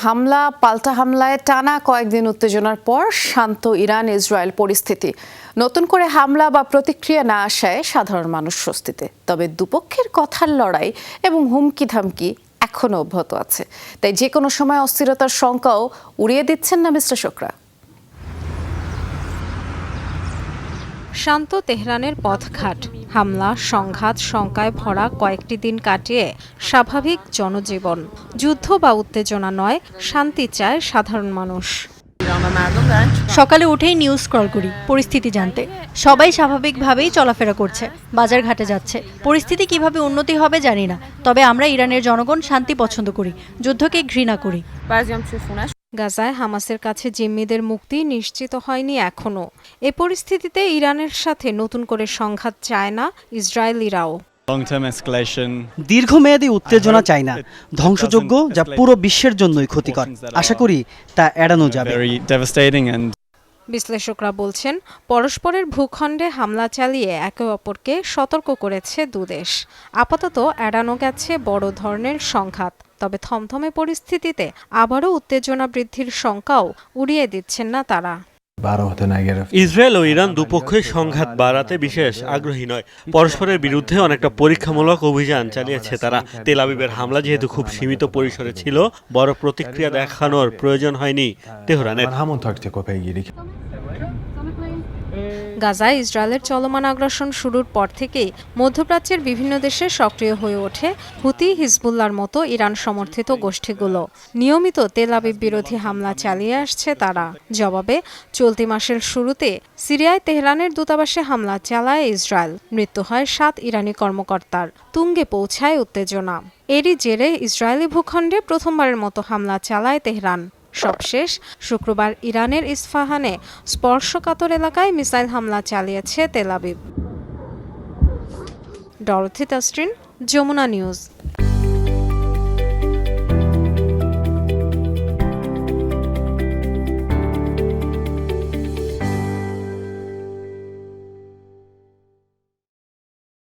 হামলা পাল্টা হামলায় টানা কয়েকদিন উত্তেজনার পর শান্ত ইরান ইসরায়েল পরিস্থিতি। নতুন করে হামলা বা প্রতিক্রিয়া না আসায় সাধারণ মানুষ স্বস্তিতে। তবে দুপক্ষের কথার লড়াই এবং হুমকি ধামকি এখনো অব্যাহত আছে। তাই যে কোনো সময় অস্থিরতার শঙ্কাও উড়িয়ে দিচ্ছেন না মিস্টার শোকরা। শান্ত তেহরানের পথঘাট, হামলা সংঘাত শঙ্কায় ভরা কয়েকটি দিন কাটিয়ে স্বাভাবিক জনজীবন। যুদ্ধ বা উত্তেজনা নয়, শান্তি চায় সাধারণ মানুষ। সকালে উঠেই নিউজ স্ক্রল করি পরিস্থিতি জানতে। সবাই স্বাভাবিকভাবেই চলাফেরা করছে, বাজার ঘাটে যাচ্ছে। পরিস্থিতি কিভাবে উন্নতি হবে জানি না, তবে আমরা ইরানের জনগণ শান্তি পছন্দ করি, যুদ্ধকে ঘৃণা করি। গাজায় হামাসের কাছে জিম্মিদের মুক্তি নিশ্চিত হয়নি এখনো। এ পরিস্থিতিতে ইরানের সাথে নতুন করে সংঘাত চায় না ইসরায়েলিরাও। দীর্ঘমেয়াদী উত্তেজনা চাই না, ধ্বংসযজ্ঞ যা পুরো বিশ্বের জন্যই ক্ষতিকর। আশা করি তা এড়ানো যাবে। বিশ্লেষকরা বলছেন, পরস্পরের ভূখণ্ডে হামলা চালিয়ে একে অপরকে সতর্ক করেছে দুদেশ। আপাতত এড়ানো গেছে বড় ধরনের সংঘাত। তবে থমথমে পরিস্থিতিতে আবারও উত্তেজনা বৃদ্ধির শঙ্কাও উড়িয়ে দিচ্ছেন না তারা। ইসরায়েল ও ইরান দুপক্ষই সংঘাত বাড়াতে বিশেষ আগ্রহী নয়। পরস্পরের বিরুদ্ধে অনেকটা পরীক্ষামূলক অভিযান চালিয়েছে তারা। তেল আবিবের হামলা যেহেতু খুব সীমিত পরিসরে ছিল, বড় প্রতিক্রিয়া দেখানোর প্রয়োজন হয়নি তেহরানের। গাজায় ইসরায়েলের চলমান আগ্রাসন শুরুর পর থেকেই মধ্যপ্রাচ্যের বিভিন্ন দেশে সক্রিয় হয়ে ওঠে হুতি, হিজবুল্লাহর মতো ইরান সমর্থিত গোষ্ঠীগুলো। নিয়মিত তেল আবিব বিরোধী হামলা চালিয়ে আসছে তারা। জবাবে চলতি মাসের শুরুতে সিরিয়ায় তেহরানের দূতাবাসে হামলা চালায় ইসরায়েল। মৃত্যু হয় 7 ইরানি কর্মকর্তার। তুঙ্গে পৌঁছায় উত্তেজনা। এরই জেরে ইসরায়েলি ভূখণ্ডে প্রথমবারের মতো হামলা চালায় তেহরান। সবশেষ শুক্রবার ইরানের ইস্ফাহানে স্পর্শকাতর এলাকায় মিসাইল হামলা চালিয়েছে Tel Aviv. Dorothy Tasrin, Jamuna news.